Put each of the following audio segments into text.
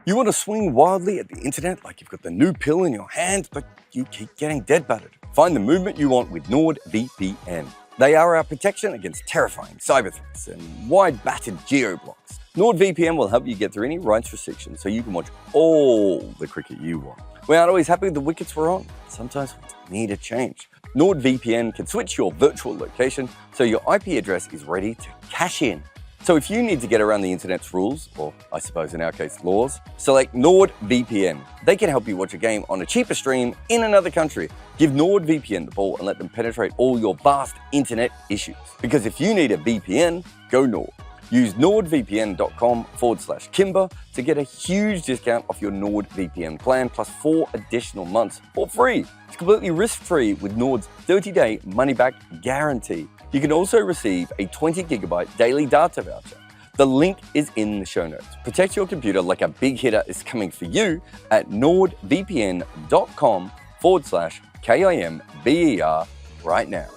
You want to swing wildly at the internet like you've got the new pill in your hand, but you keep getting dead battered. Find the movement you want with NordVPN. They are our protection against terrifying cyber threats and wide-battered geo-blocks. NordVPN will help you get through any rights restrictions so you can watch all the cricket you want. We aren't always happy with the wickets we're on. Sometimes we need a change. NordVPN can switch your virtual location so your IP address is ready to cash in. So if you need to get around the internet's rules, or I suppose in our case laws, select NordVPN. They can help you watch a game on a cheaper stream in another country. Give NordVPN the ball and let them penetrate all your vast internet issues. Because if you need a VPN, go Nord. Use nordvpn.com/Kimber to get a huge discount off your NordVPN plan plus 4 additional months for free. It's completely risk-free with Nord's 30-day money-back guarantee. You can also receive a 20-gigabyte daily data voucher. The link is in the show notes. Protect your computer like a big hitter is coming for you at nordvpn.com/KIMBER right now.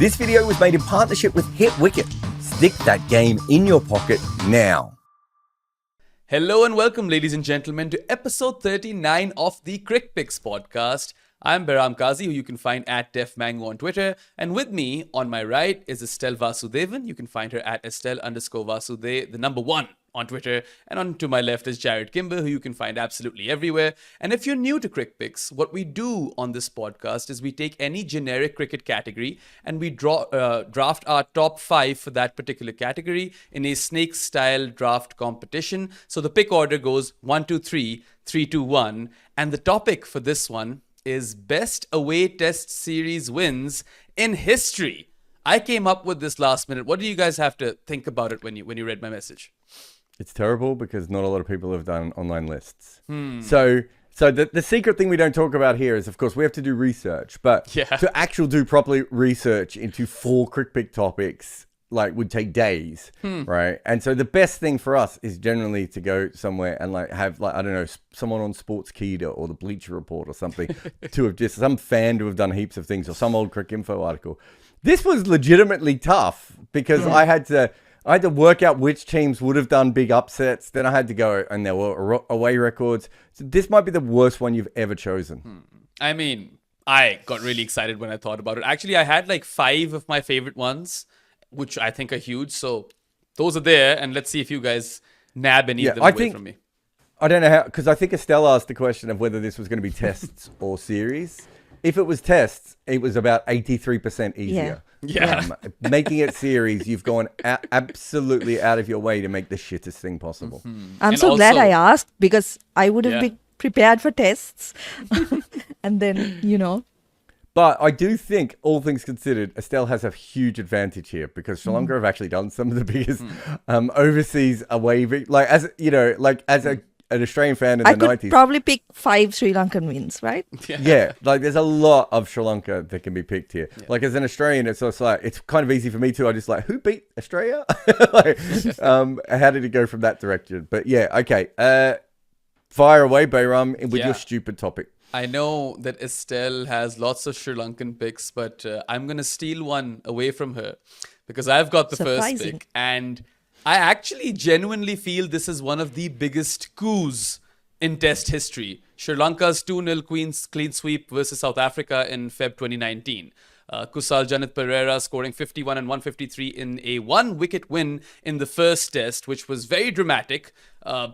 This video was made in partnership with Hit Wicket. Stick that game in your pocket now. Hello and welcome, ladies and gentlemen, to episode 39 of the Crickpicks podcast. I'm Behram, who you can find at DefMango on Twitter. And with me, on my right, is Estelle Vasudevan. You can find her at Estelle_Vasude, the number 1 on Twitter. And on to my left is Jarrod Kimber, who you can find absolutely everywhere. And if you're new to Crickpicks, what we do on this podcast is we take any generic cricket category and we draft our top 5 for that particular category in a snake-style draft competition. So the pick order goes 1, 2, 3, 3, 2, 1. And the topic for this one is best away test series wins in history. I came up with this last minute. What do you guys have to think about it when you read my message? It's terrible because not a lot of people have done online lists. So the secret thing we don't talk about here is, of course, we have to do research. But to actually do properly research into 4 Crickpick topics, would take days, right? And so the best thing for us is generally to go somewhere and have I don't know, someone on Sportskeeda or the Bleacher Report or something to have just some fan to have done heaps of things or some old Crick Info article. This was legitimately tough because I had to work out which teams would have done big upsets. Then I had to go, and there were away records. So this might be the worst one you've ever chosen. I mean, I got really excited when I thought about it. Actually, I had 5 of my favorite ones, which I think are huge. So those are there, and let's see if you guys nab any of them away from me. I don't know how, because I think Estelle asked the question of whether this was going to be tests or series. If it was tests, it was about 83% easier. Yeah. Making it series, you've gone absolutely out of your way to make the shittest thing possible. I'm so glad I asked because I would have been prepared for tests. And then, But I do think, all things considered, Estelle has a huge advantage here because Sri Lanka have actually done some of the biggest overseas away, as an Australian fan in the 90s. I could probably pick 5 Sri Lankan wins, right? Yeah, there's a lot of Sri Lanka that can be picked here. Yeah. As an Australian, it's kind of easy for me too. I just who beat Australia? How did it go from that direction? But yeah, okay. Fire away, Behram, with your stupid topic. I know that Estelle has lots of Sri Lankan picks, but I'm going to steal one away from her because I've got the first pick. And I actually genuinely feel this is one of the biggest coups in Test history. Sri Lanka's 2-0 clean sweep versus South Africa in Feb 2019. Kusal Janit Pereira scoring 51 and 153 in a 1-wicket win in the first test, which was very dramatic.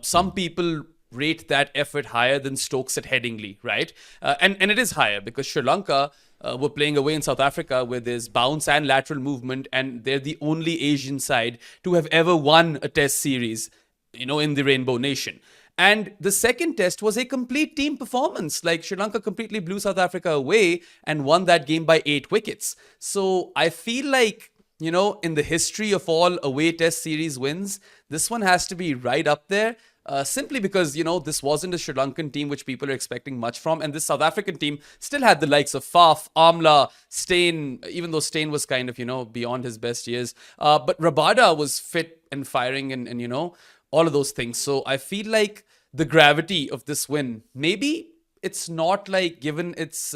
Some people rate that effort higher than Stokes at Headingley, right? And it is higher because Sri Lanka were playing away in South Africa where there's bounce and lateral movement, and they're the only Asian side to have ever won a test series, in the Rainbow Nation. And the second test was a complete team performance. Sri Lanka completely blew South Africa away and won that game by 8 wickets. So I feel in the history of all away test series wins, this one has to be right up there. Simply because, this wasn't a Sri Lankan team which people are expecting much from. And this South African team still had the likes of Faf, Amla, Steyn, even though Steyn was kind of, beyond his best years. But Rabada was fit and firing and all of those things. So I feel like the gravity of this win, maybe it's not given its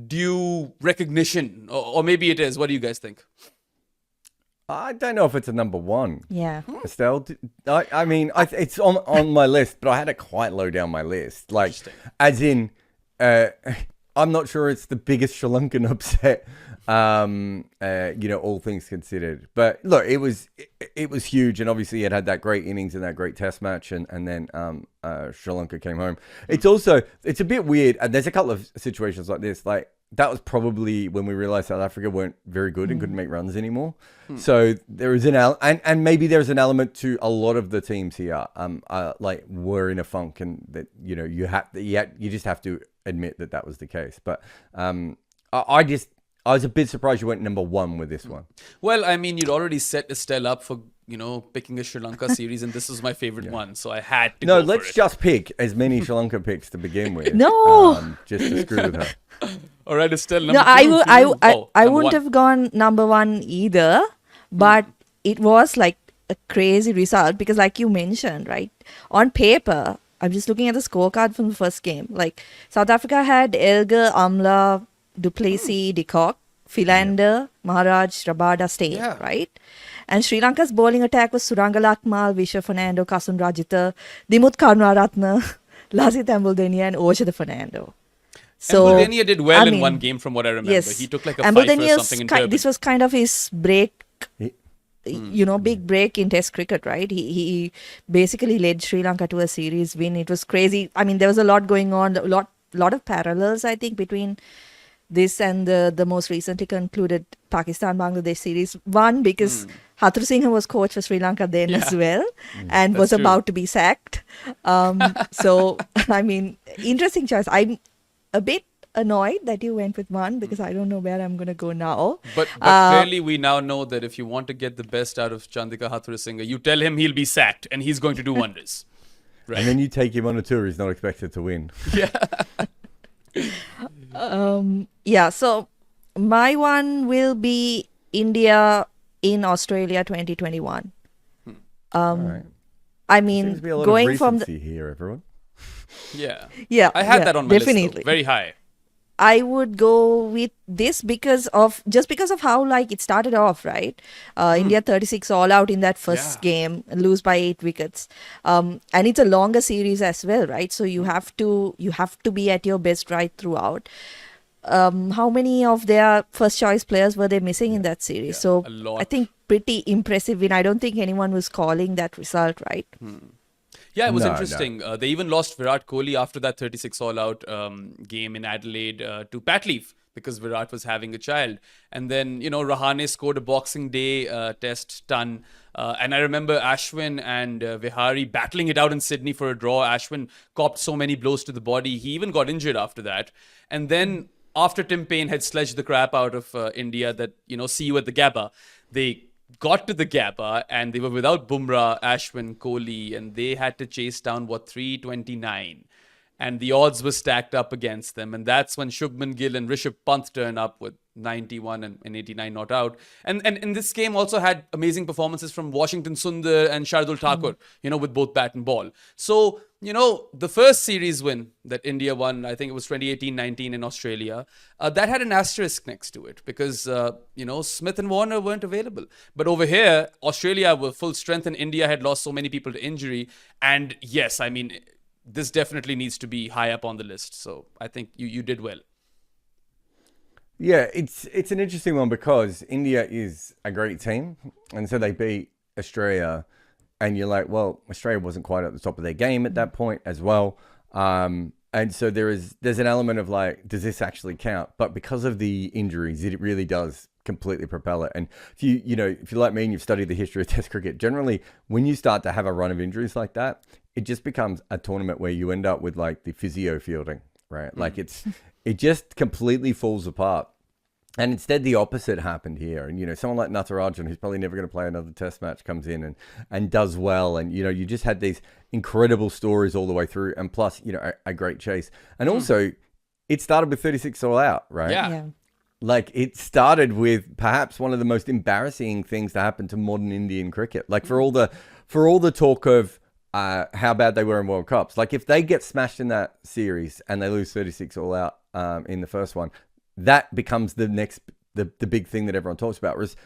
due recognition, or maybe it is. What do you guys think? I don't know if it's a number one. Yeah. Estelle, I mean, it's on my list, but I had it quite low down my list. Like, as in, I'm not sure it's the biggest Sri Lankan upset, all things considered. But look, it was huge, and obviously it had that great innings and that great test match, and then Sri Lanka came home. It's a bit weird, and there's a couple of situations like this, like, that was probably when we realized South Africa weren't very good and couldn't make runs anymmore. So there is and maybe there's an element to a lot of the teams here, like, were in a funk, and that, you just have to admit that was the case. But I was a bit surprised you went number one with this one. Well, I mean, you'd already set Estelle up for, picking a Sri Lanka series, and this was my favorite one, so I had to go for it. No, let's just pick as many Sri Lanka picks to begin with. No! Just to screw with her. All right, Estelle, No, number two. I wouldn't have gone number one either, but it was like a crazy result because, like you mentioned, right, on paper, I'm just looking at the scorecard from the first game. Like, South Africa had Elgar, Amla, Duplessis, De Kock, Philander, Maharaj, Rabada staying, right? And Sri Lanka's bowling attack was Suranga Lakmal, Visha Fernando, Kasun Rajitha, Dimuth Karunaratne, Lasith Ambulideniya, and Oshada Fernando. So Ambulideniya did well in one game, from what I remember. Yes, he took like a 5 or something in Durban. This was kind of his break, big break in Test cricket, right? He basically led Sri Lanka to a series win. It was crazy. I mean, there was a lot going on, a lot of parallels, I think, between this and the most recently concluded Pakistan-Bangladesh series. One, because Hathurusingha was coach for Sri Lanka then as well, and was about to be sacked. So, I mean, interesting choice. I'm a bit annoyed that you went with one because I don't know where I'm going to go now. But clearly we now know that if you want to get the best out of Chandika Hathurusingha, you tell him he'll be sacked and he's going to do wonders. Right. And then you take him on a tour he's not expected to win. So my one will be India in Australia 2021. Right. I mean, going from the here, everyone. Yeah. I had that on my list, though. Very high. I would go with this because of how, like, it started off, right? India 36 all out in that first game, lose by 8 wickets. And it's a longer series as well, right? So you have to be at your best right throughout. How many of their first choice players were they missing in that series? So I think pretty impressive win. I don't think anyone was calling that result, right? Yeah, it was interesting. They even lost Virat Kohli after that 36 all-out game in Adelaide to Pat Leaf because Virat was having a child. And then, Rahane scored a Boxing Day test ton. And I remember Ashwin and Vihari battling it out in Sydney for a draw. Ashwin copped so many blows to the body. He even got injured after that. And then after Tim Paine had sledged the crap out of India that, see you at the Gabba, they got to the Gabba and they were without Bumrah, Ashwin, Kohli, and they had to chase down 329. And the odds were stacked up against them. And that's when Shubman Gill and Rishabh Pant turn up with 91 and 89 not out. And this game also had amazing performances from Washington Sundar and Shardul Thakur, with both bat and ball. So, the first series win that India won, I think it was 2018-19 in Australia, that had an asterisk next to it because, Smith and Warner weren't available. But over here, Australia were full strength and India had lost so many people to injury. And yes, I mean, this definitely needs to be high up on the list. So I think you did well. Yeah, it's an interesting one because India is a great team. And so they beat Australia. And you're like, well, Australia wasn't quite at the top of their game at that point as well. And so there's an element of like, does this actually count? But because of the injuries, it really does completely propel it. And if you're like me and you've studied the history of Test cricket, generally when you start to have a run of injuries like that, it just becomes a tournament where you end up with like the physio fielding, right? Like it just completely falls apart. And instead, the opposite happened here. And, someone like Natarajan, who's probably never going to play another test match, comes in and does well. And, you just had these incredible stories all the way through. And plus, a great chase. And also, it started with 36 all out, right? Yeah. Like, it started with perhaps one of the most embarrassing things to happen to modern Indian cricket. Like, for all the talk of how bad they were in World Cups. Like, if they get smashed in that series and they lose 36 all out in the first one, that becomes the next, the big thing that everyone talks about. Whereas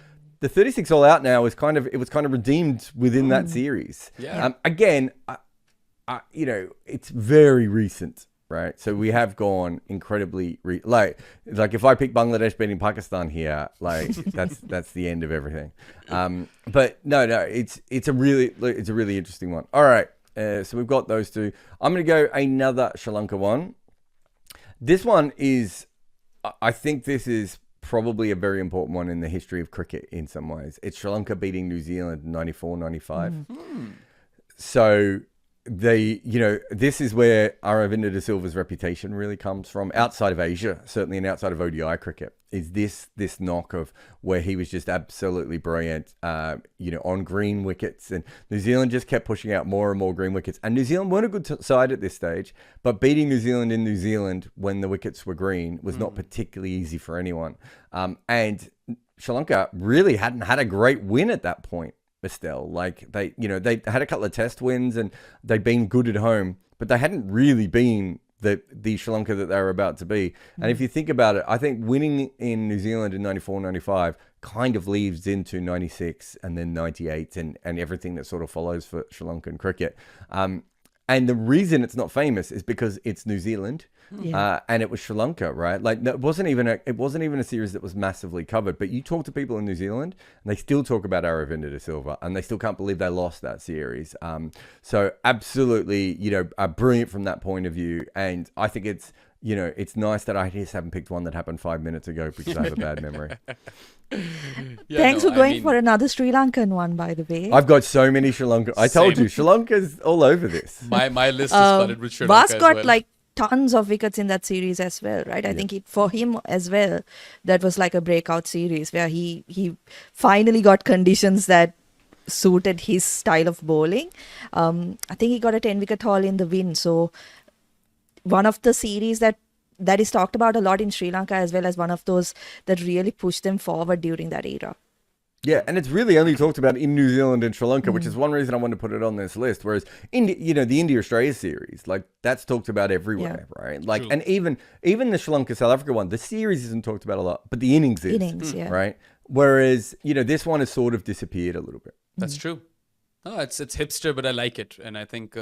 the 36 all out now is kind of redeemed within that series. Yeah. Again, it's very recent, right? So we have gone incredibly like if I pick Bangladesh beating Pakistan here, like that's the end of everything. But no, it's a really interesting one. All right, so we've got those two. I'm gonna go another Sri Lanka one. This one is, I think this is probably a very important one in the history of cricket in some ways. It's Sri Lanka beating New Zealand 94-95. So this is where Aravinda de Silva's reputation really comes from outside of Asia, certainly, and outside of ODI cricket, is this knock of where he was just absolutely brilliant, on green wickets, and New Zealand just kept pushing out more and more green wickets, and New Zealand weren't a good side at this stage, but beating New Zealand in New Zealand when the wickets were green was not particularly easy for anyone, and Sri Lanka really hadn't had a great win at that point. Estelle, like they had a couple of test wins and they'd been good at home, but they hadn't really been the Sri Lanka that they were about to be. And if you think about it, I think winning in New Zealand in 94-95 kind of leads into 96 and then 98 and everything that sort of follows for Sri Lankan cricket. And the reason it's not famous is because it's New Zealand. And it was Sri Lanka, right? Like it wasn't even a series that was massively covered. But you talk to people in New Zealand, and they still talk about Aravinda de Silva, and they still can't believe they lost that series. So absolutely, brilliant from that point of view. And I think it's nice that I just haven't picked one that happened 5 minutes ago because I have a bad memory. Thanks for going for another Sri Lankan one, by the way. I've got so many Sri Lankan. I told you, Sri Lanka's all over this. My list is flooded with Sri Lanka Vas got as well. Tons of wickets in that series as well, right? I think for him as well, that was like a breakout series where he finally got conditions that suited his style of bowling. I think he got a 10-wicket haul in the win. So one of the series that is talked about a lot in Sri Lanka, as well as one of those that really pushed them forward during that era. Yeah, and it's really only talked about in New Zealand and Sri Lanka, which is one reason I wanted to put it on this list. Whereas, the India-Australia series, like that's talked about everywhere, right? Like, and even the Sri Lanka-South Africa one, the series isn't talked about a lot, but the innings is, right? Whereas, this one has sort of disappeared a little bit. That's true. No, it's hipster, but I like it, and I think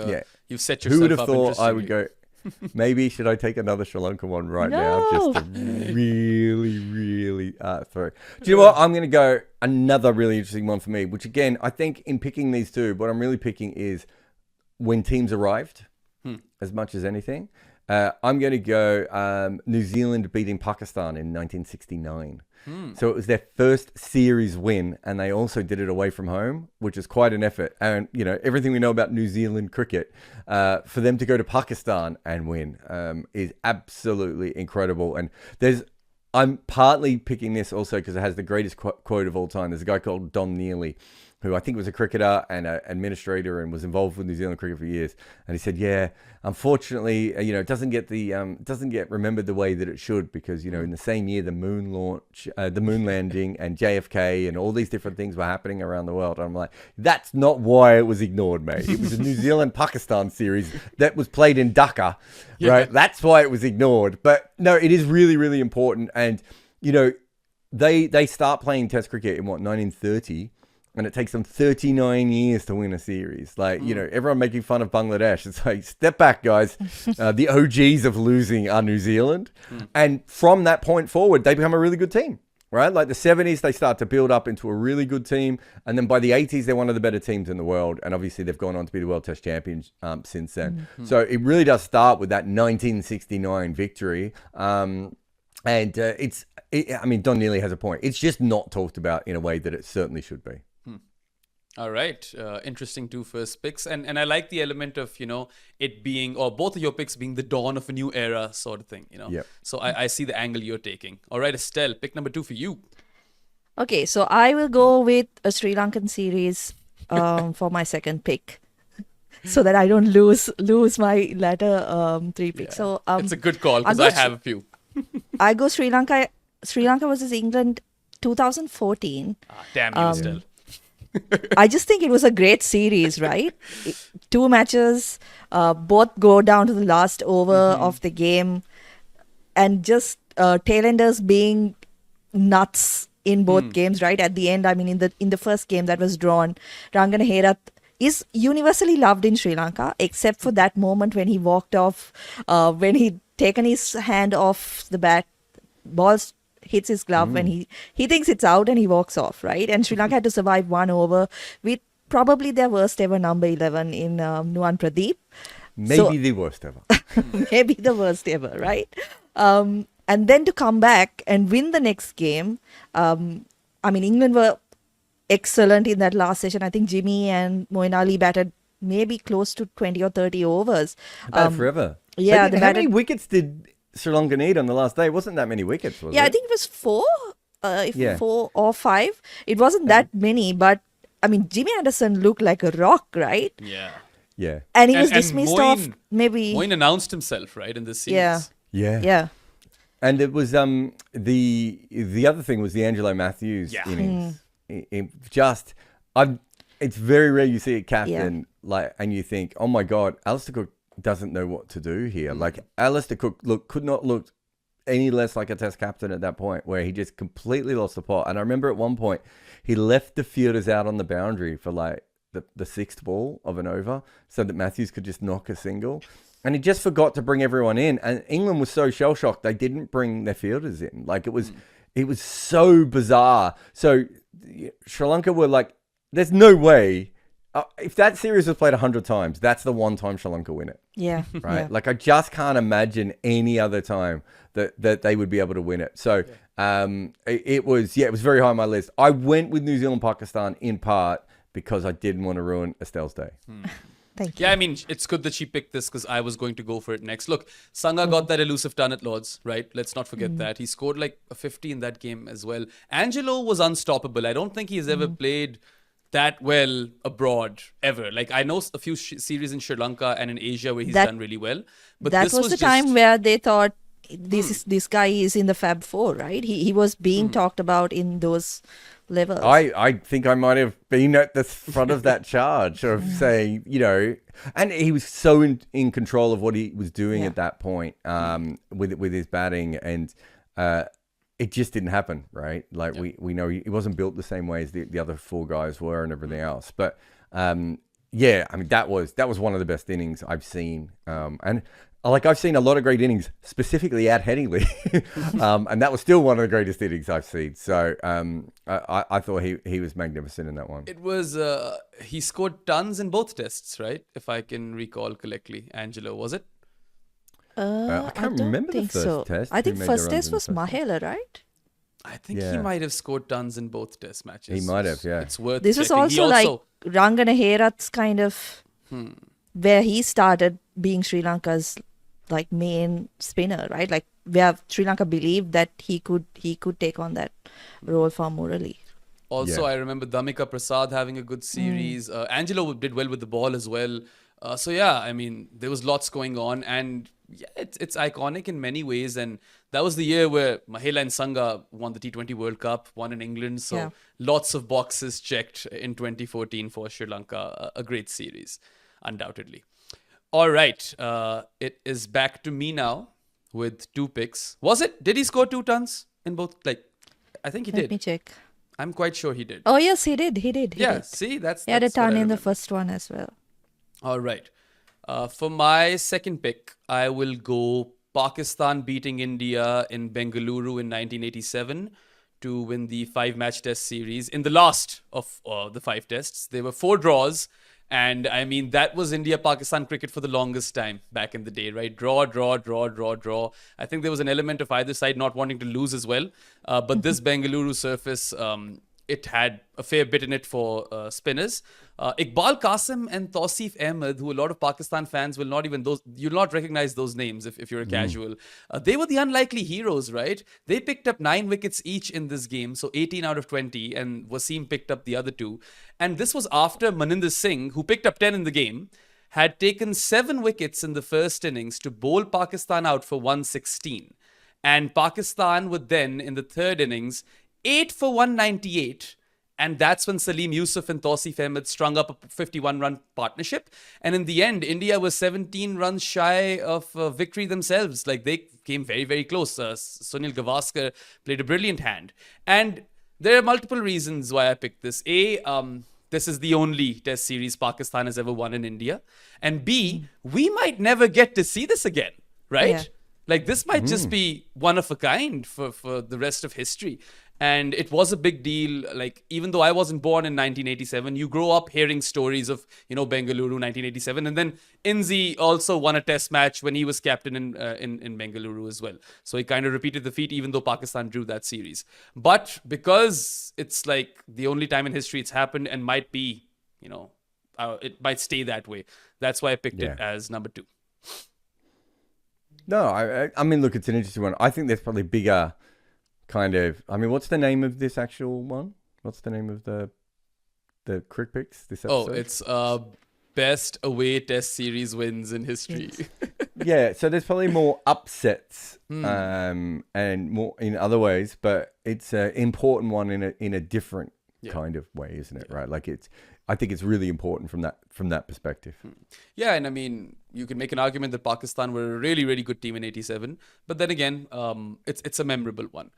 you've set yourself up. Who would have thought I would go? Maybe should I take another Sri Lanka one now just to really, really throw? Do you know what? I'm going to go another really interesting one for me, which again, I think in picking these two, what I'm really picking is when teams arrived as much as anything. I'm going to go New Zealand beating Pakistan in 1969. So it was their first series win, and they also did it away from home, which is quite an effort. And, everything we know about New Zealand cricket, for them to go to Pakistan and win is absolutely incredible. And I'm partly picking this also because it has the greatest quote of all time. There's a guy called Don Neely, who I think was a cricketer and an administrator and was involved with New Zealand cricket for years. And he said, yeah, unfortunately, it doesn't get remembered the way that it should because, in the same year, the moon landing and JFK and all these different things were happening around the world. And I'm like, that's not why it was ignored, mate. It was a New Zealand-Pakistan series that was played in Dhaka, right? That's why it was ignored. But no, it is really, really important. And, they start playing Test cricket in 1930. And it takes them 39 years to win a series. Like, everyone making fun of Bangladesh. It's like, step back, guys. The OGs of losing are New Zealand. And from that point forward, they become a really good team, right? Like the 70s, they start to build up into a really good team. And then by the 80s, they're one of the better teams in the world. And obviously, they've gone on to be the World Test Champions since then. So it really does start with that 1969 victory. Don Neely has a point. It's just not talked about in a way that it certainly should be. All right. Interesting two first picks. And I like the element of, it being, or both of your picks being the dawn of a new era sort of thing, Yep. So I see the angle you're taking. All right, Estelle, pick number 2 for you. Okay, so I will go with a Sri Lankan series for my second pick. So that I don't lose my latter 3 picks. Yeah. So it's a good call because I have a few. I go Sri Lanka versus England 2014. Damn you, Estelle. I just think it was a great series, right? 2 matches, both go down to the last over of the game, and just tailenders being nuts in both games, right? At the end, I mean, in the first game that was drawn, Rangana Herath is universally loved in Sri Lanka, except for that moment when he walked off, when he taken his hand off the bat, balls hits his glove when he thinks it's out and he walks off, right? And Sri Lanka had to survive 1 over with probably their worst ever number 11 in Nuwan Pradeep. Maybe the worst ever. Maybe the worst ever, right? And then to come back and win the next game. I mean, England were excellent in that last session. I think Jimmy and Moeen Ali batted maybe close to 20 or 30 overs. Bad forever. Yeah. How many wickets did Sri Lanka need on the last day? It wasn't that many wickets, was it? I think it was 4, 4 or 5. It wasn't that many, but I mean, Jimmy Anderson looked like a rock, right? Yeah. Yeah. And he was dismissed Moeen, off maybe. Moeen announced himself, right, in this series. Yeah. And it was the other thing was the Angelo Matthews innings. It's very rare you see a captain and you think, oh my God, Alistair Cook doesn't know what to do here. Like Alistair Cook could not look any less like a Test captain at that point, where he just completely lost the plot. And I remember at one point he left the fielders out on the boundary for like the sixth ball of an over so that Matthews could just knock a single. And he just forgot to bring everyone in. And England was so shell-shocked, they didn't bring their fielders in. Like, it was so bizarre. So Sri Lanka were like, there's no way. If that series was played 100 times, that's the one time Sri Lanka win it. Yeah. Right? Yeah. Like, I just can't imagine any other time that they would be able to win it. So it was very high on my list. I went with New Zealand, Pakistan in part because I didn't want to ruin Estelle's day. Thank you. Yeah, I mean, it's good that she picked this because I was going to go for it next. Look, Sangha got that elusive ton at Lords, right? Let's not forget that. He scored like a 50 in that game as well. Angelo was unstoppable. I don't think he's ever played that well abroad ever. Like, I know a few series in Sri Lanka and in Asia where he's done really well. But that this was the just time where they thought this guy is in the Fab Four, right? He was being talked about in those levels. I think I might have been at the front of that charge of saying, and he was so in control of what he was doing at that point with his batting, and it just didn't happen, right? Like we know he wasn't built the same way as the other four guys were and everything else. But I mean, that was one of the best innings I've seen, and I've seen a lot of great innings, specifically at Headingley, and that was still one of the greatest innings I've seen. So I thought he was magnificent in that one. It was, he scored tons in both tests, right? If I can recall correctly. Angelo, was it? I can't remember the first test. I think who made the first runs test in the was first Mahela, right? I think he might have scored tons in both test matches. He might have, yeah. It's worth This was checking. also like Rangana Herath's kind of where he started being Sri Lanka's like main spinner, right? Like where Sri Lanka believed that he could take on that role for Murali. Also, I remember Damika Prasad having a good series. Angelo did well with the ball as well. I mean, there was lots going on, and it's iconic in many ways. And that was the year where Mahela and Sangha won the T20 World Cup, won in England. So lots of boxes checked in 2014 for Sri Lanka. A great series, undoubtedly. All right, it is back to me now with 2 picks. Did he score 2 tons in both? Like, I think he did. Let me check. I'm quite sure he did. Oh yes, he did. He Yeah, see, that's he had a what I ton in the remember. first one as well. All right. For my second pick, I will go Pakistan beating India in Bengaluru in 1987 to win the 5-match test series. In the last of the 5 tests, there were 4 draws. And I mean, that was India-Pakistan cricket for the longest time back in the day, right? Draw, draw, draw, draw, draw. I think there was an element of either side not wanting to lose as well. But this Bengaluru surface, it had a fair bit in it for spinners. Iqbal Qasim and Tausif Ahmed, who a lot of Pakistan fans will not even you'll not recognize those names if you're a casual. They were the unlikely heroes, right? They picked up 9 wickets each in this game, so 18 out of 20, and Wasim picked up the other 2. And this was after Maninder Singh, who picked up 10 in the game, had taken 7 wickets in the first innings to bowl Pakistan out for 116. And Pakistan would then, in the third innings, 8 for 198. And that's when Salim Yusuf and Tausif Ahmed strung up a 51-run partnership. And in the end, India was 17 runs shy of victory themselves. Like, they came very, very close. Sunil Gavaskar played a brilliant hand. And there are multiple reasons why I picked this. This is the only test series Pakistan has ever won in India. And B, we might never get to see this again, right? Yeah. Like this might just be one of a kind for the rest of history. And it was a big deal. Like, even though I wasn't born in 1987, you grow up hearing stories of, Bengaluru 1987. And then Inzi also won a test match when he was captain in Bengaluru as well. So he kind of repeated the feat, even though Pakistan drew that series. But because it's like the only time in history it's happened and might be, it might stay that way. That's why I picked it as number 2. No, I mean, look, it's an interesting one. I think there's probably bigger kind of... I mean, what's the name of this actual one? What's the name of the Crickpicks this episode? Oh, it's best away test series wins in history. Yeah, so there's probably more upsets and more in other ways, but it's an important one in a different kind of way, isn't it? Right? Like I think it's really important from that perspective. Yeah, and I mean, you can make an argument that Pakistan were a really, really good team in '87, but then again, it's a memorable one.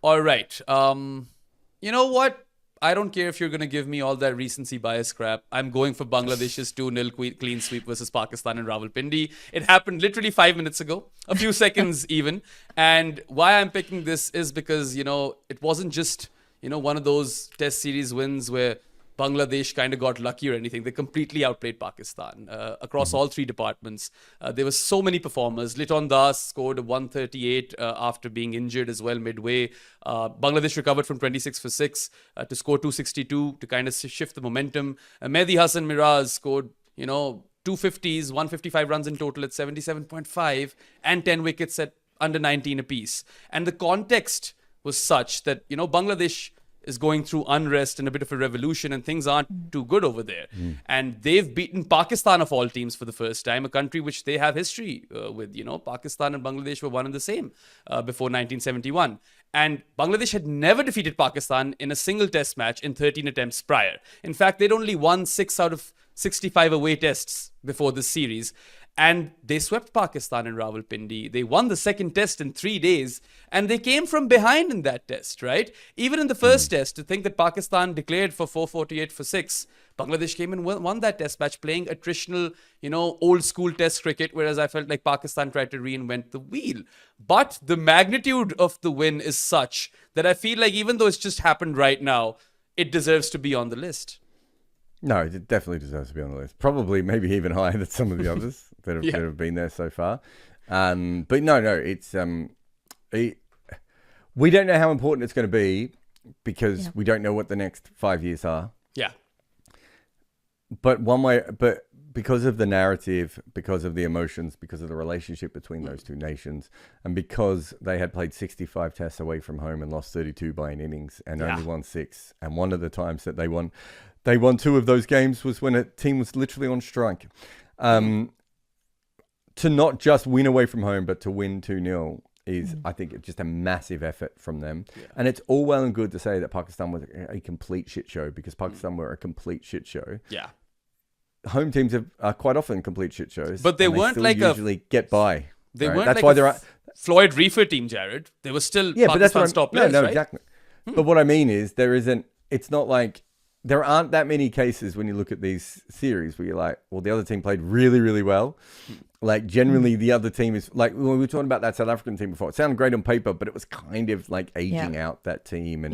All right, you know what? I don't care if you're going to give me all that recency bias crap. I'm going for Bangladesh's 2-0 clean sweep versus Pakistan in Rawalpindi. It happened literally 5 minutes ago, a few seconds even. And why I'm picking this is because, it wasn't just, one of those test series wins where Bangladesh kind of got lucky or anything. They completely outplayed Pakistan across all 3 departments. There were so many performers. Liton Das scored 138 after being injured as well midway. Bangladesh recovered from 26 for 6 to score 262 to kind of shift the momentum. Mehdi Hassan Miraz scored, 250s, 155 runs in total at 77.5 and 10 wickets at under 19 apiece. And the context was such that, Bangladesh is going through unrest and a bit of a revolution and things aren't too good over there. And they've beaten Pakistan of all teams for the first time, a country which they have history with. Pakistan and Bangladesh were one and the same before 1971. And Bangladesh had never defeated Pakistan in a single test match in 13 attempts prior. In fact, they'd only won 6 out of 65 away tests before this series. And they swept Pakistan in Rawalpindi. They won the second test in 3 days. And they came from behind in that test, right? Even in the first test, to think that Pakistan declared for 448 for 6, Bangladesh came and won that test match playing attritional, old school test cricket, whereas I felt like Pakistan tried to reinvent the wheel. But the magnitude of the win is such that I feel like even though it's just happened right now, it deserves to be on the list. No, it definitely deserves to be on the list. Probably maybe even higher than some of the others that have been there so far. But no, it's... we don't know how important it's going to be because we don't know what the next 5 years are. Yeah. But because of the narrative, because of the emotions, because of the relationship between those two nations, and because they had played 65 tests away from home and lost 32 by an innings and only won 6, and one of the times that they won 2 of those games was when a team was literally on strike. To not just win away from home, but to win 2-0 is, I think, just a massive effort from them. Yeah. And it's all well and good to say that Pakistan was a complete shit show, because Pakistan were a complete shit show. Yeah. Home teams are quite often complete shit shows. But they weren't like usually get by. They weren't that's like why they're Floyd Reefer team, Jarrod. They were still Pakistan's top players, no, right? Exactly. But what I mean is it's not like... There aren't that many cases when you look at these series where you're like, well, the other team played really, really well. Like, generally, the other team is... Like, when we were talking about that South African team before, it sounded great on paper, but it was kind of like aging out that team.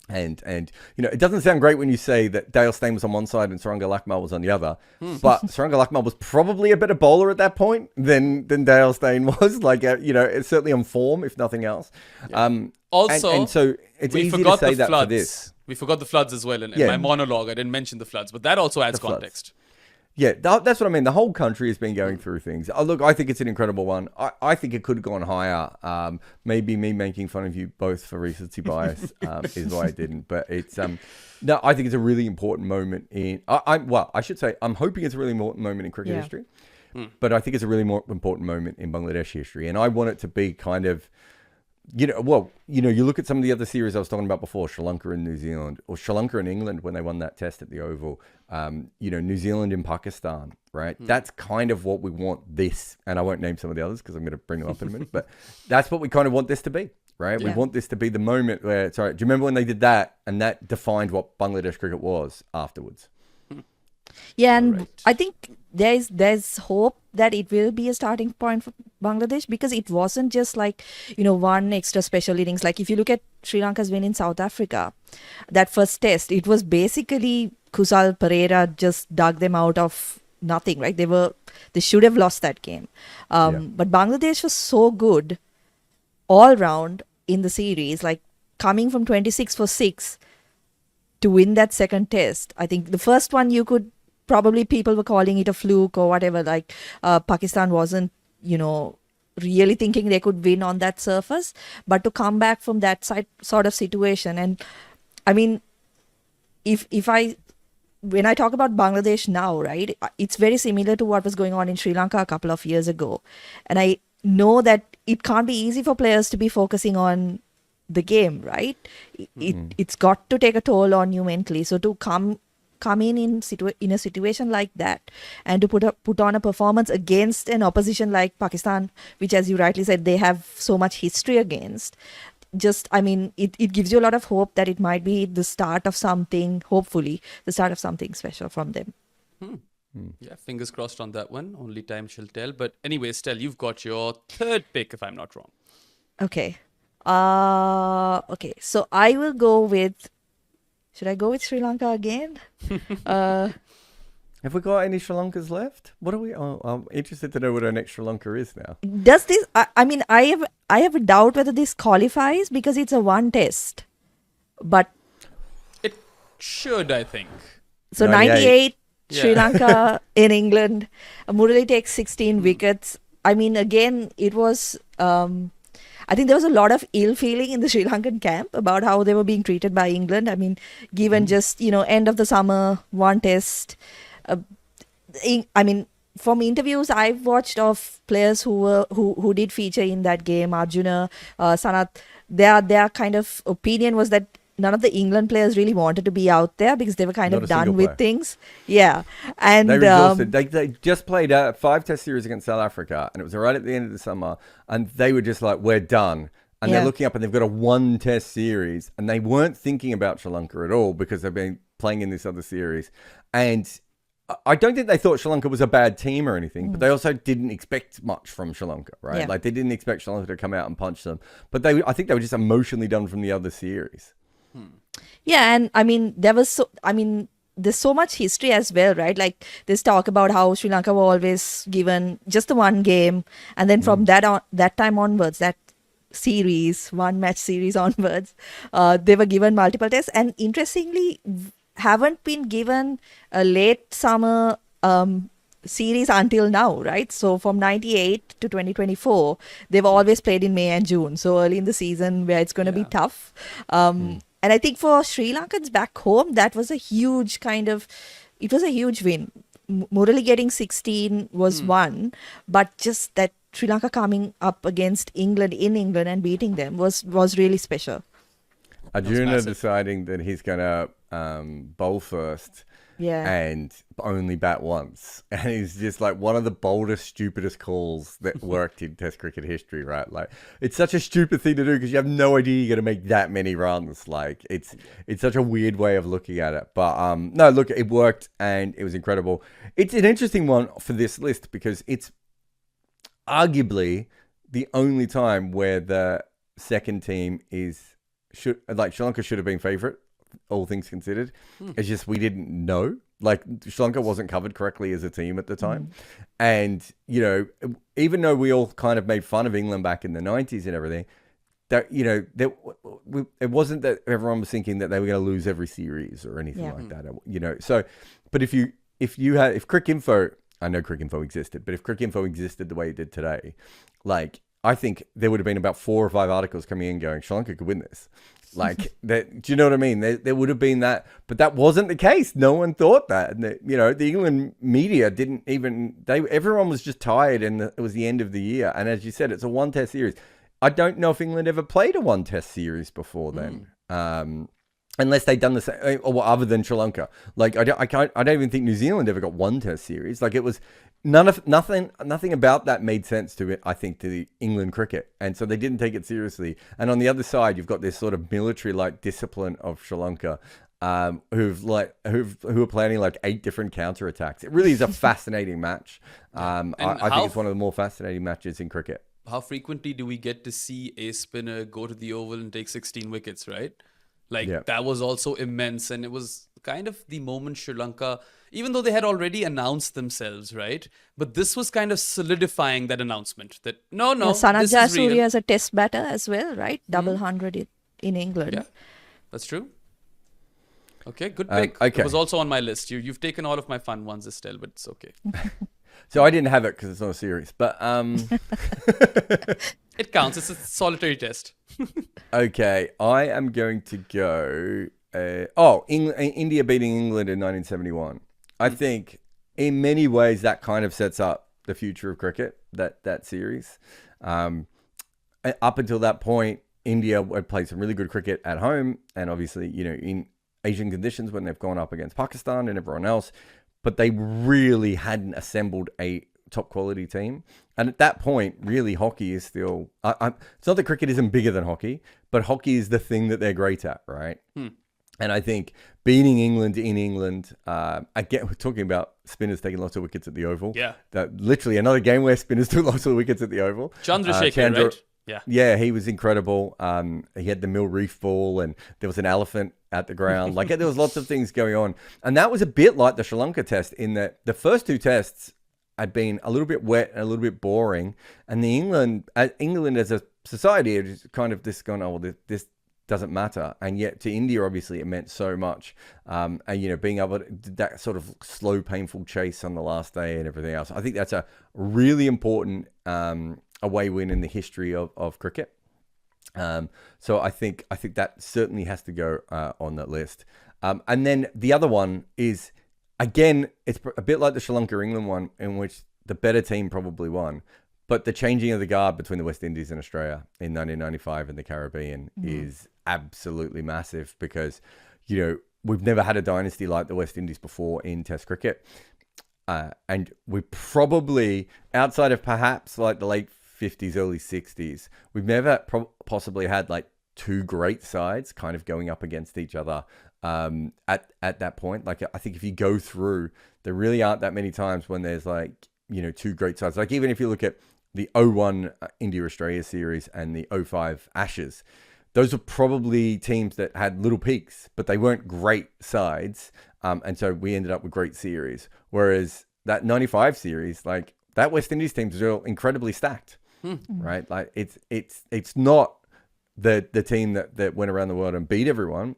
And it doesn't sound great when you say that Dale Steyn was on one side and Saranga Lakmal was on the other. But Saranga Lakmal was probably a better bowler at that point than Dale Steyn was. Like, it's certainly on form, if nothing else. Yeah. So it's easy to say that for this. We forgot the floods as well in my monologue. I didn't mention the floods, but that also adds context. Yeah, that's what I mean. The whole country has been going through things. Look, I think it's an incredible one. I think it could have gone higher. Maybe me making fun of you both for recency bias is why I didn't. But it's no, I think it's a really important moment in... I should say, I'm hoping it's a really important moment in cricket history. But I think it's a really more important moment in Bangladesh history. And I want it to be kind of... you look at some of the other series I was talking about before, Sri Lanka and New Zealand, or Sri Lanka and England when they won that test at the Oval, New Zealand and Pakistan, right? That's kind of what we want this, and I won't name some of the others because I'm going to bring them up in a minute, but that's what we kind of want this to be, right? We Yeah. want this to be the moment where, sorry, do you remember when they did that? And that defined what Bangladesh cricket was afterwards. Yeah, and Alright. I think there's hope that it will be a starting point for Bangladesh, because it wasn't just like, one extra special innings. Like if you look at Sri Lanka's win in South Africa, that first test, it was basically Kusal Pereira just dug them out of nothing, right? They should have lost that game. But Bangladesh was so good all round in the series, like coming from 26 for 6 to win that second test. I think the first one people were calling it a fluke or whatever. Like Pakistan wasn't, really thinking they could win on that surface. But to come back from that sort of situation, and I mean, when I talk about Bangladesh now, right, it's very similar to what was going on in Sri Lanka a couple of years ago. And I know that it can't be easy for players to be focusing on the game, right? It's got to take a toll on you mentally. So to come in a situation like that, and to put on a performance against an opposition like Pakistan, which, as you rightly said, they have so much history against. It gives you a lot of hope that it might be the start of something, hopefully, the start of something special from them. Yeah, fingers crossed on that one. Only time shall tell. But anyway, Estelle, you've got your third pick, if I'm not wrong. Okay. Okay. So I will go with. Should I go with Sri Lanka again? Have we got any Sri Lankas left? What are we? Oh, I'm interested to know what our next Sri Lanka is now. Does this? I have a doubt whether this qualifies because it's a one test. But It should, I think. so 98. 98, Sri Yeah. Lanka in England. Murali takes 16 wickets. I mean, again, it was. I think there was a lot of ill feeling in the Sri Lankan camp about how they were being treated by England. I mean, given just end of the summer, one test. From interviews I've watched of players who did feature in that game, Arjuna, Sanath, their kind of opinion was that none of the England players really wanted to be out there because they were kind Not of a done single with player. things. Yeah, and They were exhausted. They just played a 5-test series against South Africa, and it was right at the end of the summer, and they were just like, we're done. And Yeah. they're looking up, and they've got a 1-test series, and they weren't thinking about Sri Lanka at all because they've been playing in this other series. And I don't think they thought Sri Lanka was a bad team or anything, but they also didn't expect much from Sri Lanka, right? Yeah. Like they didn't expect Sri Lanka to come out and punch them. But I think they were just emotionally done from the other series. Yeah, and there's so much history as well, right? Like there's talk about how Sri Lanka were always given just the one game, and then from that time onwards, that series, one match series onwards, they were given multiple tests, and interestingly, haven't been given a late summer series until now, right? So from 98 to 2024, they've always played in May and June, so early in the season where it's going to be tough. And I think for Sri Lankans back home, that was a huge it was a huge win. Murali getting 16 was one, but just that Sri Lanka coming up against England in England and beating them was really special. Arjuna massive. deciding that he's going to bowl first Yeah. and only bat once. And he's just like one of the boldest, stupidest calls that worked in Test cricket history, right? Like, it's such a stupid thing to do because you have no idea you're going to make that many runs. Like, it's such a weird way of looking at it. But no, look, it worked and it was incredible. It's an interesting one for this list because it's arguably the only time where the second team Sri Lanka should have been favourite, all things considered. It's just we didn't know. Like, Sri Lanka wasn't covered correctly as a team at the time. And, even though we all kind of made fun of England back in the 90s and everything, that, it wasn't that everyone was thinking that they were going to lose every series or anything like that, So, but if Cricinfo, I know Cricinfo existed, but if Cricinfo existed the way it did today, like, I think there would have been about 4 or 5 articles coming in going, Sri Lanka could win this. Like, that, do you know what I mean? There would have been that, but that wasn't the case. No one thought that. And, the England media didn't even, everyone was just tired and it was the end of the year. And as you said, it's a 1-test series. I don't know if England ever played a 1-test series before then. Unless they'd done the same, or other than Sri Lanka. Like I don't even think New Zealand ever got one Test series. Like it was nothing about that made sense to it. I think to the England cricket, and so they didn't take it seriously. And on the other side, you've got this sort of military-like discipline of Sri Lanka, who are planning like 8 different counterattacks. It really is a fascinating match. I think it's one of the more fascinating matches in cricket. How frequently do we get to see a spinner go to the Oval and take 16 wickets, right? Like that was also immense, and it was kind of the moment Sri Lanka, even though they had already announced themselves, right? But this was kind of solidifying that announcement that no, Sanat this is real. Jayasuriya as a test batter as well, right? Double 100 in England. Yeah, that's true. Okay, good pick. Okay. It was also on my list. You've taken all of my fun ones, Estelle, but it's okay. So I didn't have it because it's not a series, but It counts. It's a solitary test. okay, I am going to go. India beating England in 1971. I think in many ways that kind of sets up the future of cricket. That series. Up until that point, India had played some really good cricket at home, and obviously, in Asian conditions when they've gone up against Pakistan and everyone else, but they really hadn't assembled a top quality team. And at that point, really, hockey is still... it's not that cricket isn't bigger than hockey, but hockey is the thing that they're great at, right? And I think beating England in England, again, we're talking about spinners taking lots of wickets at the Oval. Yeah. That literally another game where spinners took lots of wickets at the Oval. Chandrasekhar, right? Yeah, he was incredible. He had the Mill Reef ball, and there was an elephant at the ground. Like there was lots of things going on, and that was a bit like the Sri Lanka test in that the first 2 tests had been a little bit wet and a little bit boring, and the England as a society had just kind of this gone, oh well, this doesn't matter, and yet to India obviously it meant so much. And being able to that sort of slow, painful chase on the last day and everything else. I think that's a really important away win in the history of cricket. So I think that certainly has to go on that list. And then the other one is, again, it's a bit like the Sri Lanka England one, in which the better team probably won. But the changing of the guard between the West Indies and Australia in 1995 in the Caribbean is absolutely massive, because we've never had a dynasty like the West Indies before in Test cricket. And we probably, outside of perhaps like the late 50s, early 60s, we've never possibly had like 2 great sides kind of going up against each other at that point. Like I think if you go through, there really aren't that many times when there's like 2 great sides. Like even if you look at the 01 India-Australia series and the 05 Ashes, those are probably teams that had little peaks, but they weren't great sides. And so we ended up with great series. Whereas that 95 series, like that West Indies team is all incredibly stacked, right? Like it's not the team that went around the world and beat everyone.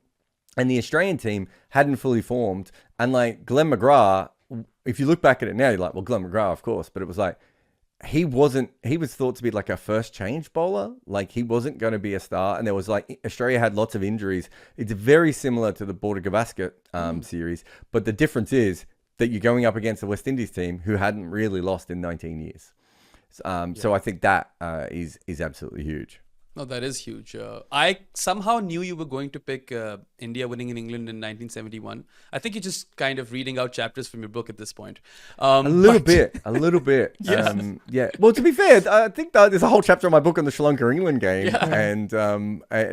And the Australian team hadn't fully formed. And like Glenn McGrath, if you look back at it now, you're like, well, Glenn McGrath, of course. But it was like, he was thought to be like a first change bowler. Like he wasn't going to be a star. And there was like, Australia had lots of injuries. It's very similar to the Border Gavaskar series. But the difference is that you're going up against the West Indies team who hadn't really lost in 19 years. So I think that is absolutely huge. No, that is huge. I somehow knew you were going to pick India winning in England in 1971. I think you're just kind of reading out chapters from your book at this point. A little bit. Yeah. Well, to be fair, I think there's a whole chapter in my book on the Sri Lanka England game, and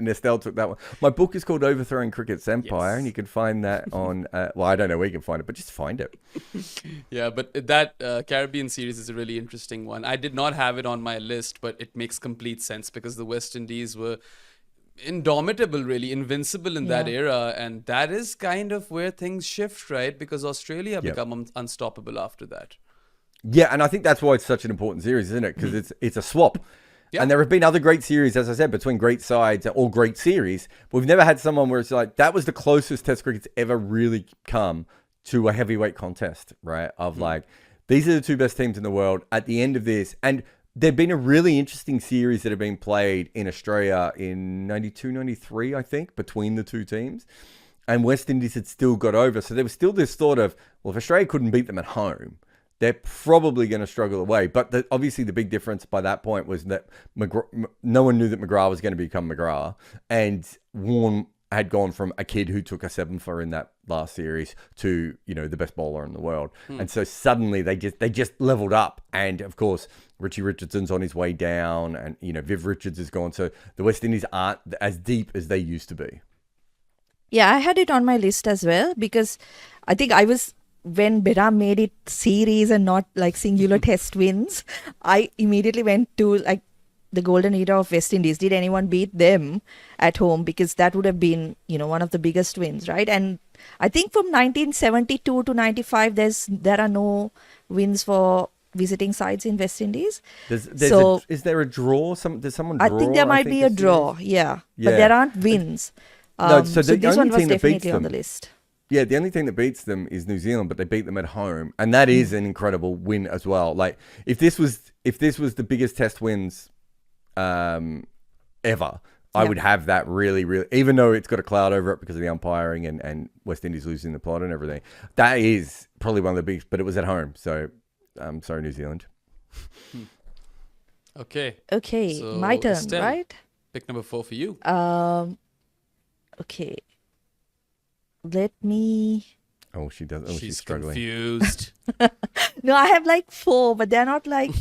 Estelle took that one. My book is called Overthrowing Cricket's Empire, and you can find that on. I don't know where you can find it, but just find it. Yeah, but that Caribbean series is a really interesting one. I did not have it on my list, but it makes complete sense because the West Indies were indomitable, really invincible in that era, and that is kind of where things shift, right? Because Australia become unstoppable after that. Yeah, and I think that's why it's such an important series, isn't it? Because it's a swap. Yeah. And there have been other great series, as I said, between great sides or great series. But we've never had someone where it's like, that was the closest Test cricket's ever really come to a heavyweight contest, right? Of like, these are the 2 best teams in the world at the end of this. And there've been a really interesting series that have been played in Australia in 92, 93, I think, between the 2 teams. And West Indies had still got over. So there was still this thought of, well, if Australia couldn't beat them at home, they're probably going to struggle away. But obviously the big difference by that point was that no one knew that McGrath was going to become McGrath. And Warne had gone from a kid who took a 7-for in that last series to, the best bowler in the world. And so suddenly they just leveled up. And of course, Richie Richardson's on his way down, and, Viv Richards is gone. So the West Indies aren't as deep as they used to be. Yeah, I had it on my list as well because I think when Behram made it series and not like singular test wins, I immediately went to like the golden era of West Indies. Did anyone beat them at home? Because that would have been, one of the biggest wins, right? And I think from 1972 to 95, there are no wins for visiting sides in West Indies. Is there a draw? Does someone draw? I think there might be a draw, yeah. But there aren't wins. No, so this one was definitely on the list. Yeah, the only thing that beats them is New Zealand, but they beat them at home, and that is an incredible win as well. Like if this was the biggest test wins ever, I would have that really, really, even though it's got a cloud over it because of the umpiring and West Indies losing the plot and everything. That is probably one of the biggest, but it was at home. So I'm sorry, New Zealand. Okay, so my turn, Estelle, right? Pick number 4 for you. Okay. Let me... Oh, she does. Oh, she's struggling. Confused. No, I have like 4, but they're not like,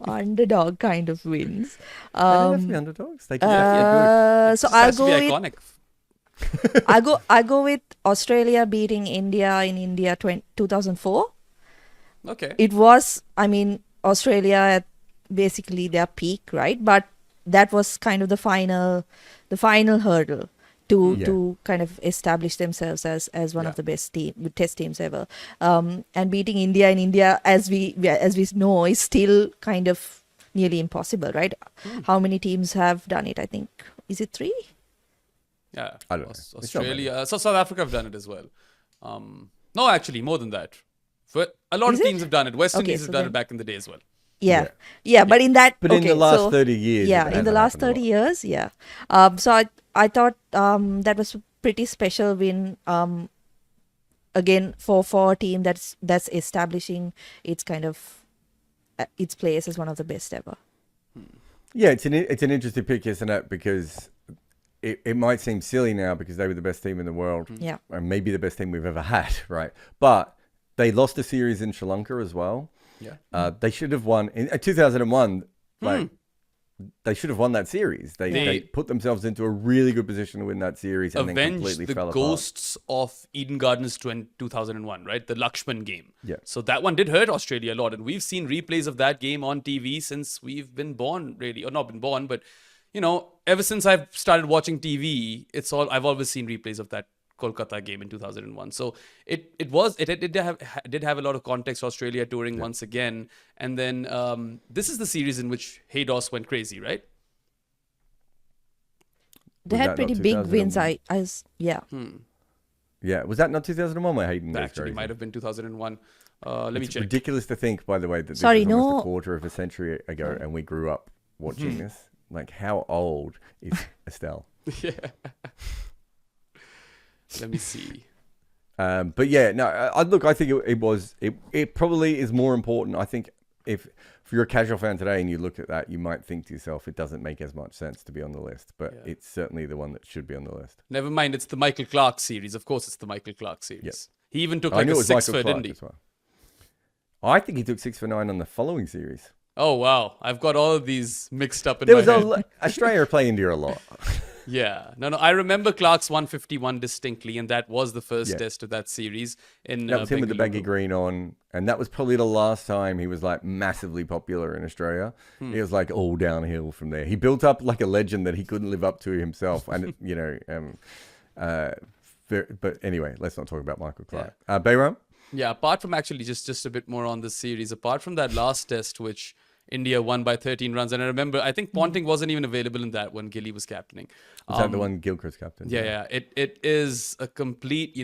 underdog kind of wins. They don't have to be underdogs. They can be good. So I'll go with... iconic. I go with Australia beating India in India 2004. Okay. It was, Australia at basically their peak, right? But that was kind of the final hurdle to kind of establish themselves as one of the best test teams ever. And beating India in India, as we know, is still kind of nearly impossible, right? How many teams have done it? I think, is it 3? Yeah. I don't know. Australia. So South Africa have done it as well. No, actually, more than that. A lot of teams have done it. West Indies have done it back in the day as well. Yeah, but in that... But in the last 30 years... Yeah, in the last 30 years, yeah. So I thought that was a pretty special win, again, for a team that's establishing its kind of... its place as one of the best ever. Yeah, it's an interesting pick, isn't it? Because it might seem silly now because they were the best team in the world. Yeah. And maybe the best team we've ever had, right? But they lost a series in Sri Lanka as well. Yeah. They should have won in 2001. Like they should have won that series. They put themselves into a really good position to win that series and then completely fell the apart. ghosts of Eden Gardens 2001, right? The Lakshman game. Yeah. So that one did hurt Australia a lot, and we've seen replays of that game on TV since we've been born, really, or not been born, but ever since I've started watching TV, I've always seen replays of that Kolkata game in 2001. So it did have a lot of context. Australia touring once again, and then this is the series in which Haydos went crazy, right? They had pretty big wins. Yeah. Yeah, was that not 2001 where Hayden That goes actually crazy? might have been 2001. Let me It's check. ridiculous to think, by the way, that this is almost no. a quarter of a century ago, and we grew up watching this. Like, how old is Estelle? Yeah. Let me see. But yeah, no. I think it probably is more important. I think if you're a casual fan today and you look at that, you might think to yourself, it doesn't make as much sense to be on the list. But it's certainly the one that should be on the list. Never mind, it's the Michael Clark series. Of course, it's the Michael Clark series. Yep. He even took I like knew a it was 6 Michael for, Clark didn't he? as well. I think he took 6 for 9 on the following series. Oh wow, I've got all of these mixed up in There my was head. Australia play India a lot. Yeah, no, I remember Clark's 151 distinctly, and that was the first Yeah. test of that series. That was him with the baggy green on, and that was probably the last time he was like massively popular in Australia. He was like all downhill from there. He built up like a legend that he couldn't live up to himself, and but anyway, let's not talk about Michael Clark. Behram? Yeah, apart from actually just a bit more on this series, apart from that last test, which India won by 13 runs, and I remember, I think Ponting wasn't even available in that when Gilly was captaining. Was that the one Gilchrist's captain? Yeah. It is a complete,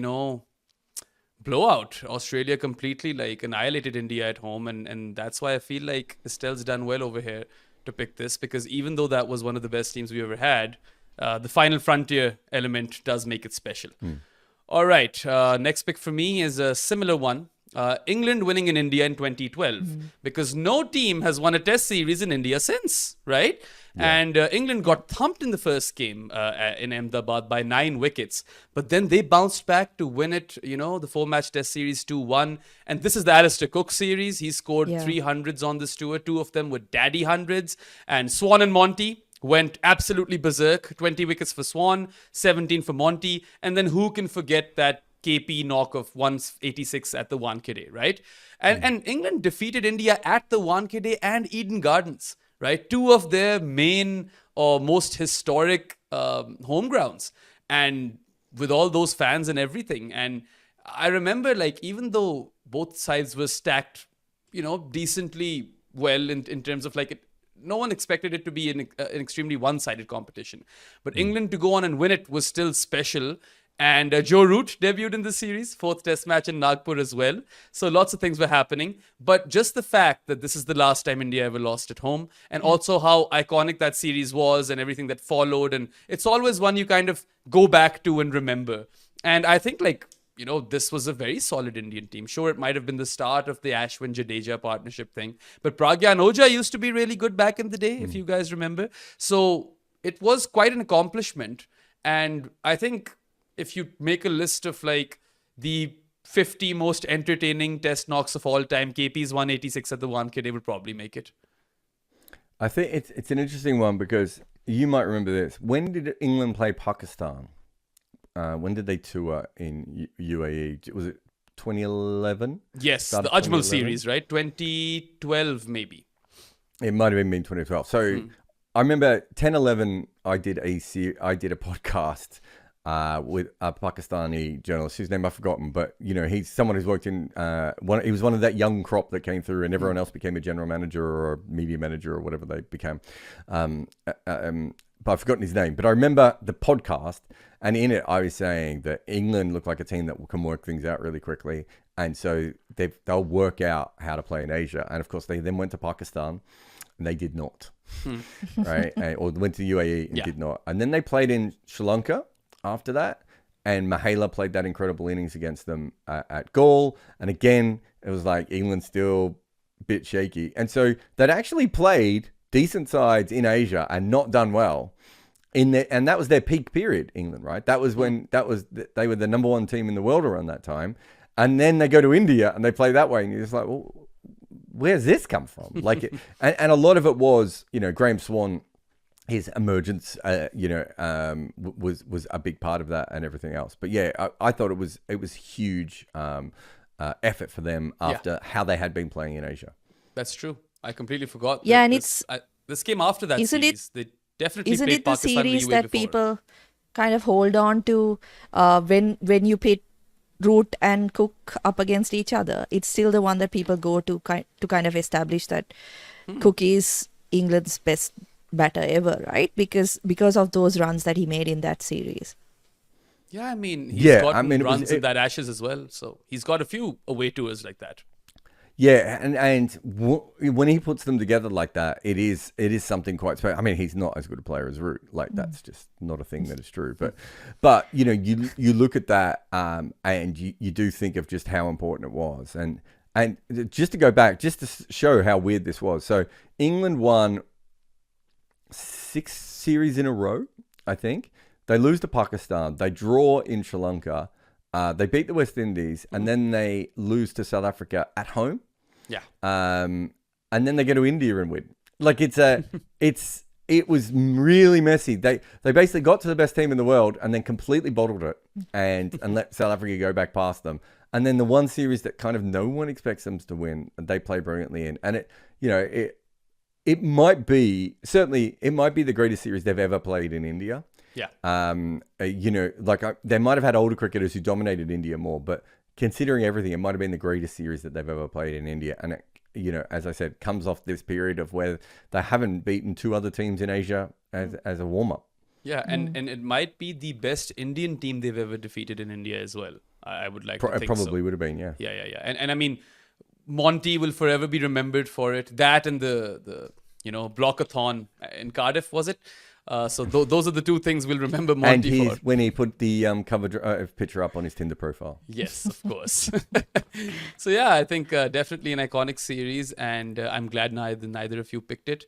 blowout. Australia completely annihilated India at home, and that's why I feel like Estelle's done well over here to pick this, because even though that was one of the best teams we ever had, the final frontier element does make it special. All right, next pick for me is a similar one. England winning in India in 2012, because no team has won a test series in India since, right? Yeah. And England got thumped in the first game in Ahmedabad by 9 wickets. But then they bounced back to win it, the 4-match test series 2-1. And this is the Alistair Cook series. He scored 3 hundreds on this tour. 2 of them were daddy hundreds. And Swan and Monty went absolutely berserk. 20 wickets for Swan, 17 for Monty. And then who can forget that KP knock of 186 at the Wankhede, right? And England defeated India at the Wankhede and Eden Gardens, right? 2 of their main or most historic home grounds. And with all those fans and everything. And I remember, even though both sides were stacked, decently well in terms of no one expected it to be an extremely one-sided competition. But England to go on and win it was still special. And Joe Root debuted in the series, 4th test match in Nagpur as well. So lots of things were happening. But just the fact that this is the last time India ever lost at home, and also how iconic that series was and everything that followed. And it's always one you kind of go back to and remember. And I think this was a very solid Indian team. Sure, it might have been the start of the Ashwin-Jadeja partnership thing. But Pragyan Ojha used to be really good back in the day, if you guys remember. So it was quite an accomplishment. And I think if you make a list of the 50 most entertaining test knocks of all time, KP's 186 at the Wankhede would probably make it. I think it's an interesting one because you might remember this. When did England play Pakistan? When did they tour in UAE? Was it 2011? Yes, the Ajmal series, right? 2012 maybe. It might have been 2012. So I remember 10-11. I did a podcast with a Pakistani journalist whose name I've forgotten, but he's someone who's worked in he was one of that young crop that came through, and everyone else became a general manager or a media manager or whatever they became. But I've forgotten his name. But I remember the podcast, and in it I was saying that England look like a team that can work things out really quickly, and so they'll work out how to play in Asia. And of course, they then went to Pakistan, and they did not, right? Or went to UAE and did not, and then they played in Sri Lanka after that, and Mahela played that incredible innings against them at Gaul, and again it was England still a bit shaky, and so they'd actually played decent sides in Asia and not done well and that was their peak period, England, right? That was when they were the number 1 team in the world around that time, and then they go to India and they play that way, and you're just well, where's this come from? And a lot of it was Graham Swan. His emergence, was a big part of that and everything else. But yeah, I thought it was huge effort for them after how they had been playing in Asia. That's true. I completely forgot. Yeah, and this came after that series. They definitely isn't played it the Pakistan series the that before. people kind of hold on to when you pit Root and Cook up against each other? It's still the one that people go to kind of establish that Cook is England's best batter ever, right? Because of those runs that he made in that series. Yeah, I mean, he's gotten runs in that Ashes as well. So he's got a few away tours like that. Yeah, and when he puts them together like that, it is something quite special. I mean, he's not as good a player as Root. That's just not a thing that is true. But you look at that and you do think of just how important it was. And just to go back, just to show how weird this was. So England won 6 series in a row, I think. They lose to Pakistan. They draw in Sri Lanka. They beat the West Indies, and then they lose to South Africa at home. Yeah. And then they go to India and win. It was really messy. They basically got to the best team in the world and then completely bottled it and let South Africa go back past them. And then the one series that kind of no one expects them to win, they play brilliantly in. And it might be the greatest series they've ever played in India. Yeah. They might have had older cricketers who dominated India more, but considering everything, it might have been the greatest series that they've ever played in India. And it, as I said, comes off this period of where they haven't beaten 2 other teams in Asia as a warm-up. Yeah, and it might be the best Indian team they've ever defeated in India as well. I would like to think probably so. Would have been, yeah. Yeah. And I mean, Monty will forever be remembered for it. That and the blockathon in Cardiff, was it? So those are the two things we'll remember And Monty for. when he put the cover picture up on his Tinder profile. Yes, of course. So yeah, I think definitely an iconic series, and I'm glad neither of you picked it.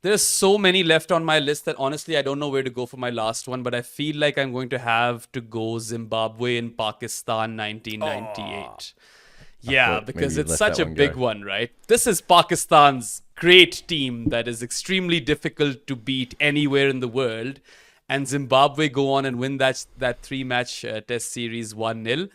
There's so many left on my list that honestly I don't know where to go for my last one, but I feel like I'm going to have to go Zimbabwe and Pakistan 1998. Yeah, thought because maybe it's let such that a one big go. one, right? This is Pakistan's great team that is extremely difficult to beat anywhere in the world. And Zimbabwe go on and win that 3-match test series 1-0.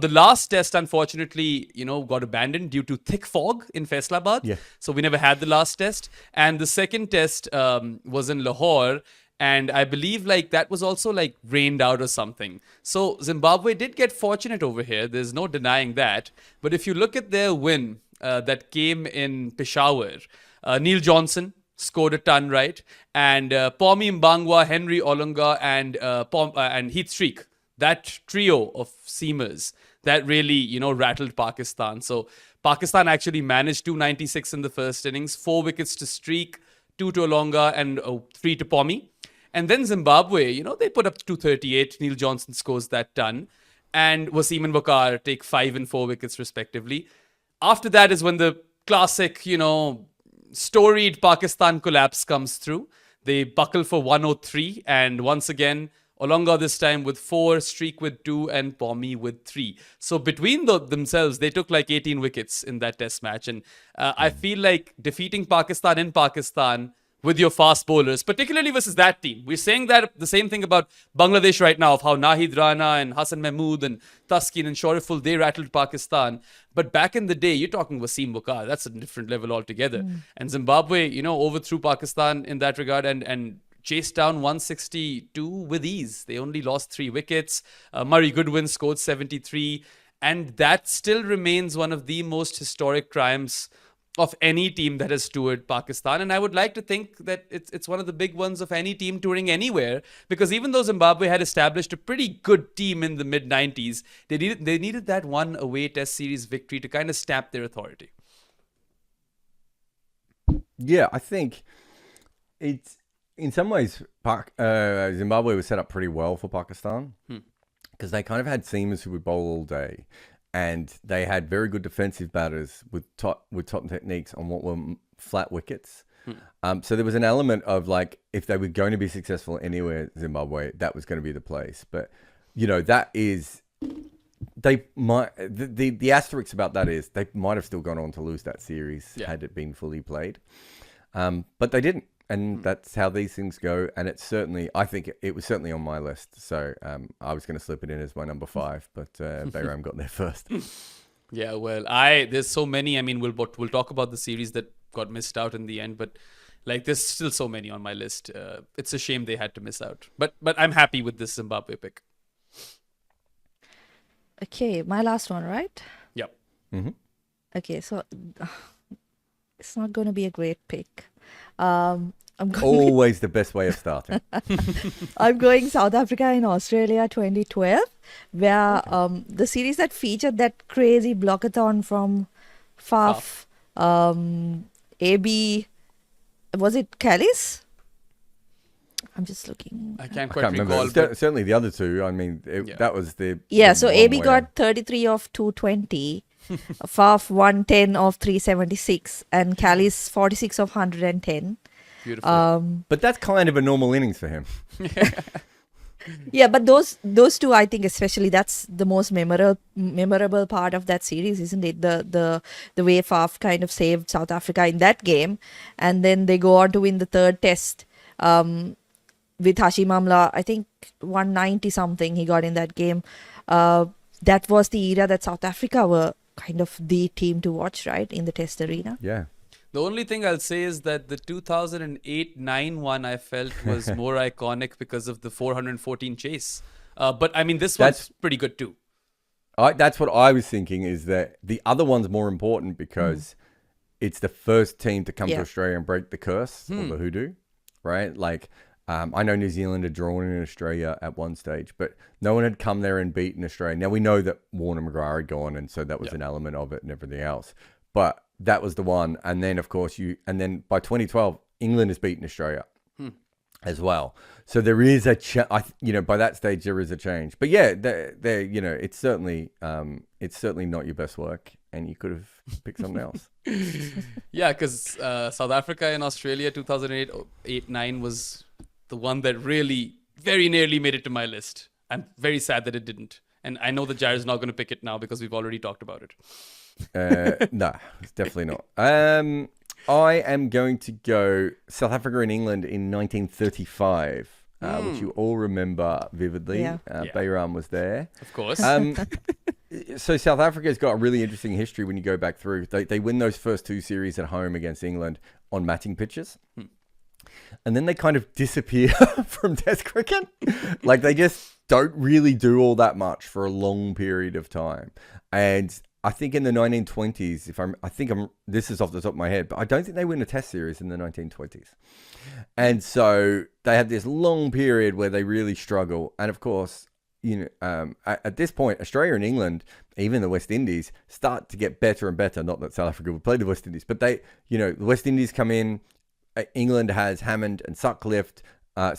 The last test, unfortunately, got abandoned due to thick fog in Faisalabad. Yeah. So we never had the last test. And the second test was in Lahore. And I believe that was also rained out or something. So Zimbabwe did get fortunate over here. There's no denying that. But if you look at their win that came in Peshawar, Neil Johnson scored a ton, right? And Pommy Mbangwa, Henry Olunga, and Heath Streak, that trio of seamers, that really, rattled Pakistan. So Pakistan actually managed 296 in the first innings, 4 wickets to Streak, 2 to Olunga, and 3 to Pommy. And then Zimbabwe, they put up 238. Neil Johnson scores that ton. And Wasim and Wakar take 5 and 4 wickets respectively. After that is when the classic, storied Pakistan collapse comes through. They buckle for 103. And once again, Olunga this time with 4, Streak with 2, and Pommy with 3. So between themselves, they took 18 wickets in that test match. And I feel like defeating Pakistan in Pakistan with your fast bowlers, particularly versus that team. We're saying that the same thing about Bangladesh right now, of how Nahid Rana and Hassan Mahmood and Taskin and Shoriful, they rattled Pakistan. But back in the day, you're talking Wasim Wakar, that's a different level altogether. And Zimbabwe, overthrew Pakistan in that regard and chased down 162 with ease. They only lost 3 wickets. Murray Goodwin scored 73. And that still remains one of the most historic triumphs of any team that has toured Pakistan. And I would like to think that it's one of the big ones of any team touring anywhere, because even though Zimbabwe had established a pretty good team in the mid-90s, they needed that one away test series victory to kind of stamp their authority. Yeah, I think it's in some ways Zimbabwe was set up pretty well for Pakistan because they kind of had seamers who would bowl all day. And they had very good defensive batters with top techniques on what were flat wickets. So there was an element of if they were going to be successful anywhere, Zimbabwe, that was going to be the place. But that is, they might the asterisk about that is they might have still gone on to lose that series had it been fully played, but they didn't. And that's how these things go. And it's certainly, I think it was certainly on my list. So I was going to slip it in as my number 5, but Behram got there first. Yeah, well, there's so many. I mean, we'll talk about the series that got missed out in the end, but there's still so many on my list. It's a shame they had to miss out. But I'm happy with this Zimbabwe pick. Okay, my last one, right? Yep. Mm-hmm. Okay, so it's not going to be a great pick. Always the best way of starting. I'm going South Africa and Australia 2012, where the series that featured that crazy blockathon from Faf, AB, was it Callis? I'm just looking. I can't I quite can't recall. remember. Certainly the other two. I mean, that was the So AB got 33 of 220. Faf 110 of 376 and Callis 46 of 110. Beautiful. But that's kind of a normal innings for him. Yeah, but those two, I think especially, that's the most memorable part of that series, isn't it? The way Faf kind of saved South Africa in that game, and then they go on to win the third test with Hashim Amla. I think 190 something he got in that game. That was the era that South Africa were kind of the team to watch, right, in the test arena. Yeah. The only thing I'll say is that the 2008-9 one I felt was more iconic because of the 414 chase. But I mean, this one's pretty good too. That's what I was thinking, is that the other one's more important because it's the first team to come to Australia and break the curse or the hoodoo, right? I know New Zealand had drawn in Australia at one stage, but no one had come there and beaten Australia. Now, we know that Warner McGrath had gone, and so that was an element of it and everything else. But that was the one. And then, of course, by 2012, England has beaten Australia. as well. So there is by that stage there is a change. But yeah, they're it's certainly not your best work, and you could have picked something else. Yeah, because South Africa and Australia 2008-9 was the one that really very nearly made it to my list. I'm very sad that it didn't. And I know that Jarrod's not going to pick it now because we've already talked about it. No, it's definitely not. I am going to go South Africa and England in 1935, which you all remember vividly. Yeah. Behram was there. Of course. So South Africa's got a really interesting history when you go back through. They win those first two series at home against England on matting pitches. And then they kind of disappear from Test cricket. Like they just don't really do all that much for a long period of time. And I think in the 1920s, this is off the top of my head, but I don't think they win a Test series in the 1920s. And so they have this long period where they really struggle. And of course, at this point, Australia and England, even the West Indies, start to get better and better. Not that South Africa would play the West Indies, but the West Indies come in. England has Hammond and Sutcliffe, and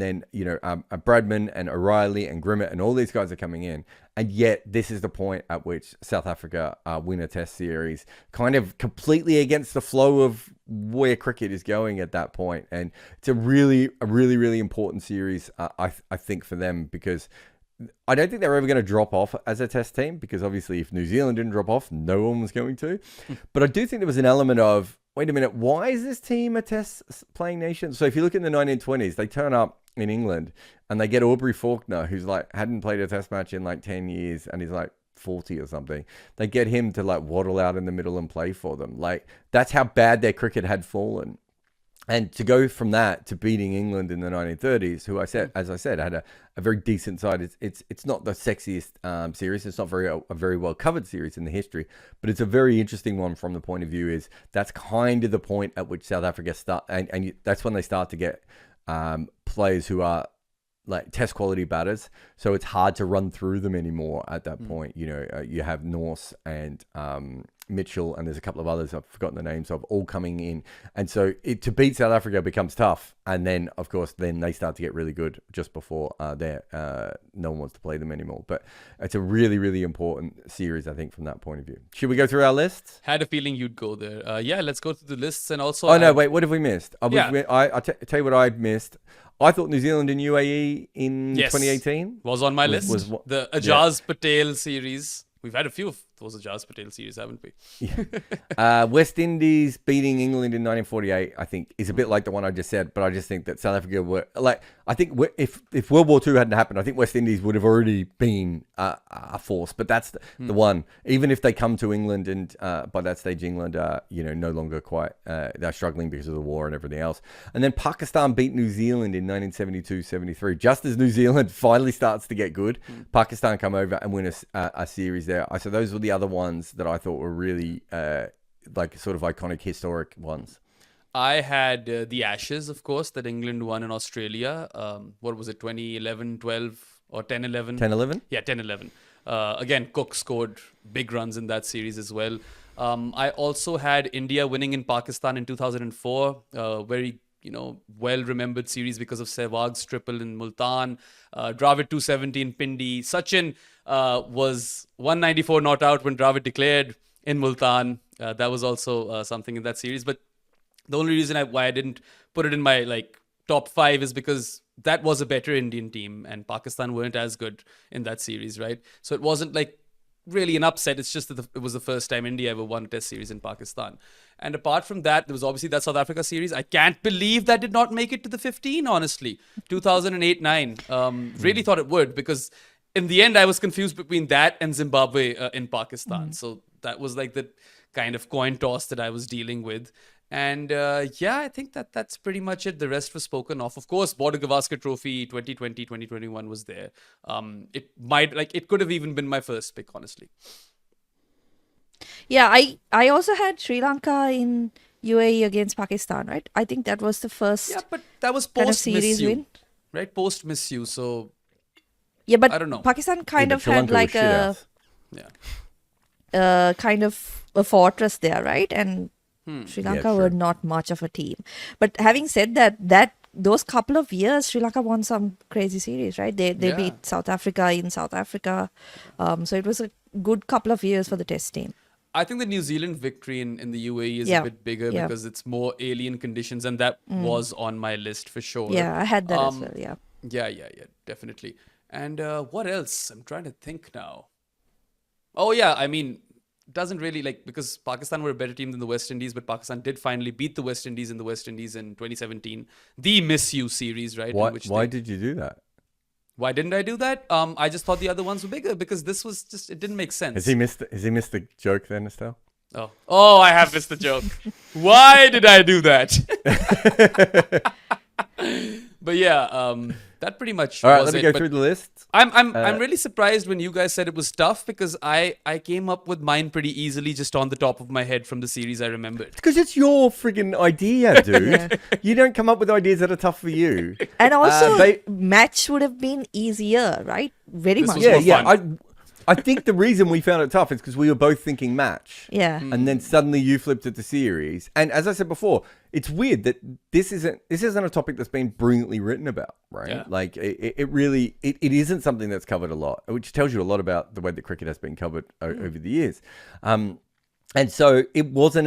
then Bradman and O'Reilly and Grimmett and all these guys are coming in, and yet this is the point at which South Africa win a Test series, kind of completely against the flow of where cricket is going at that point, and it's a really important series, I think, for them, because I don't think they're ever going to drop off as a Test team, because obviously if New Zealand didn't drop off, no one was going to, but I do think there was an element of, wait a minute, why is this team a Test playing nation? So if you look in the 1920s, they turn up in England and they get Aubrey Faulkner, who's like hadn't played a Test match in like 10 years and he's like 40 or something. They get him to like waddle out in the middle and play for them. Like that's how bad their cricket had fallen. And to go from that to beating England in the 1930s, who as I said, had a very decent side. It's not the sexiest series. It's not a very well covered series in the history, but it's a very interesting one from the point of view is that's kind of the point at which South Africa start, and that's when they start to get players who are like Test quality batters. So it's hard to run through them anymore at that point. You have Norse and Mitchell, and there's a couple of others I've forgotten the names of, all coming in, and so to beat South Africa becomes tough. And then of course then they start to get really good just before no one wants to play them anymore. But it's a really important series, I think, from that point of view. Should we go through our lists? Had a feeling you'd go there. Yeah, let's go through the lists. And also no, wait, what have we missed? I'll tell you what I'd missed. I thought New Zealand and UAE in 2018 was on my list. The Ajaz Patel series. We've had a few of those Ajaz Patel series, haven't we? Yeah. West Indies beating England in 1948, I think, is a bit like the one I just said, but I just think that South Africa were like, I think if World War II hadn't happened, I think West Indies would have already been a force. But that's the one. Even if they come to England, and by that stage England are no longer quite they're struggling because of the war and everything else. And then Pakistan beat New Zealand in 1972-73. Just as New Zealand finally starts to get good, Pakistan come over and win a series there. So those were the other ones that I thought were really like sort of iconic, historic ones. I had the Ashes, of course, that England won in Australia. What was it, 2011, 12 or 10-11? 10-11? Yeah, 10-11. Again, Cook scored big runs in that series as well. I also had India winning in Pakistan in 2004. Very well-remembered series because of Sehwag's triple in Multan. Dravid 270 in Pindi. Sachin was 194 not out when Dravid declared in Multan. That was also something in that series. But the only reason why I didn't put it in my top 5 is because that was a better Indian team and Pakistan weren't as good in that series, right? So it wasn't really an upset. It's just that it was the first time India ever won a Test series in Pakistan. And apart from that, there was obviously that South Africa series. I can't believe that did not make it to the 15, honestly. 2008-9. Really thought it would, because in the end, I was confused between that and Zimbabwe in Pakistan. So that was like the kind of coin toss that I was dealing with. And I think that's pretty much it. The rest was spoken of. Of course, Border Gavaskar Trophy 2020, 2021 was there. It could have even been my first pick, honestly. Yeah, I also had Sri Lanka in UAE against Pakistan, right? I think that was the first. Yeah, but that was kind of post series Miss You, win, right? Post Miss You, so yeah, but I don't know. Pakistan kind of Sri had Lanka was shit house. kind of a fortress there, right? And Sri Lanka were not much of a team. But having said that those couple of years, Sri Lanka won some crazy series, right? They Yeah. beat South Africa in South Africa. So it was a good couple of years for the Test team. I think the New Zealand victory in the UAE is Yeah. a bit bigger Yeah. because it's more alien conditions, and that was on my list for sure. Yeah, I had that as Um, well. Yeah. Yeah, definitely. And what else? I'm trying to think now. Oh yeah, I mean, doesn't really because Pakistan were a better team than the West Indies, but Pakistan did finally beat the West Indies in 2017, the Miss You series, right? in which Why they- did you do that? Why didn't I do that? I just thought the other ones were bigger because this was just it didn't make sense. Has he missed the joke then, Estelle? Oh, I have missed the joke. Why did I do that? But yeah, that pretty much All right, was let me it. go But through the list. I'm really surprised when you guys said it was tough because I came up with mine pretty easily just on the top of my head from the series I remembered. Because it's your friggin' idea, dude. You don't come up with ideas that are tough for you. And also, they- match would have been easier, right? Very This much. was Yeah, more yeah. fun. I think the reason we found it tough is because we were both thinking match. Yeah. And then suddenly you flipped it to series. And as I said before, it's weird that this isn't a topic that's been brilliantly written about, right? Yeah. Like it really isn't something that's covered a lot, which tells you a lot about the way that cricket has been covered over the years. And so it wasn't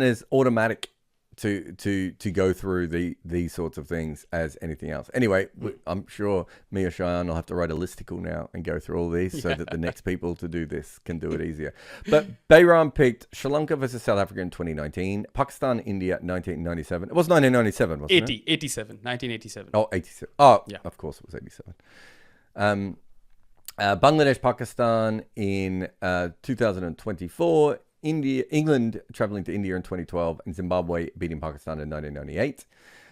as automatic to go through these sorts of things as anything else. Anyway, I'm sure me or Cheyenne will have to write a listicle now and go through all these so that the next people to do this can do it easier. But Behram picked Sri Lanka versus South Africa in 2019, Pakistan, India, 1997. It was 1997, wasn't it? 1987. Oh, 87. Oh, Yeah. Of course it was 87. Bangladesh, Pakistan in 2024. England traveling to India in 2012, and Zimbabwe beating Pakistan in 1998.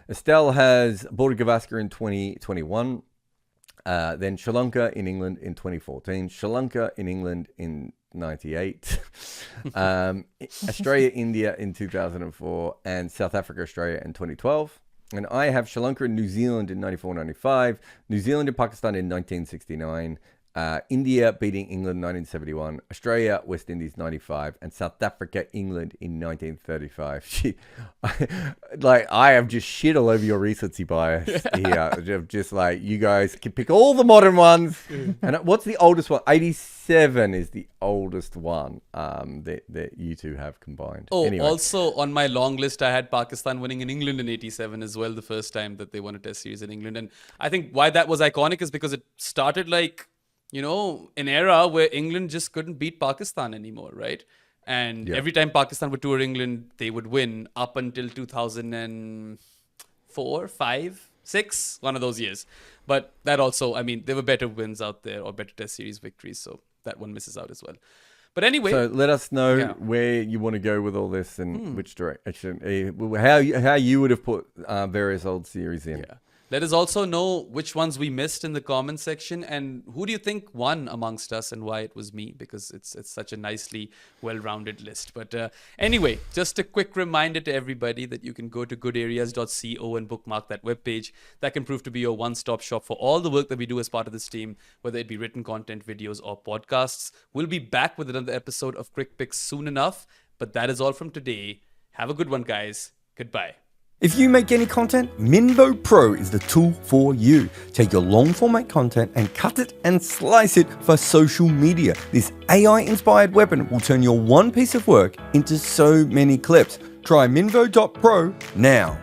Estelle has Border Gavaskar in 2021. Then Sri Lanka in England in 2014. Sri Lanka in England in 98. Australia, India in 2004. And South Africa, Australia in 2012. And I have Sri Lanka and New Zealand in 94-95. New Zealand and Pakistan in 1969. India beating England in 1971, Australia, West Indies 95, and South Africa, England in 1935. I have just shit all over your recency bias here. Just like, you guys can pick all the modern ones. And what's the oldest one? 87 is the oldest one that you two have combined. Oh, Anyway. also on my long list, I had Pakistan winning in England in 87 as well, the first time that they won a test series in England. And I think why that was iconic is because it started an era where England just couldn't beat Pakistan anymore, right? And every time Pakistan would tour England, they would win up until 2004, 5, 6, one of those years. But that also, I mean, there were better wins out there or better test series victories, so that one misses out as well. But anyway, So let us know Yeah. where you want to go with all this and which direction, how you would have put various old series in. yeah. Let us also know which ones we missed in the comment section and who do you think won amongst us and why it was me, because it's such a nicely well-rounded list. But anyway, just a quick reminder to everybody that you can go to goodareas.co and bookmark that webpage. That can prove to be your one-stop shop for all the work that we do as part of this team, whether it be written content, videos, or podcasts. We'll be back with another episode of Crickpicks soon enough, but that is all from today. Have a good one, guys. Goodbye. If you make any content, Minvo Pro is the tool for you. Take your long format content and cut it and slice it for social media. This AI-inspired weapon will turn your one piece of work into so many clips. Try Minvo.pro now.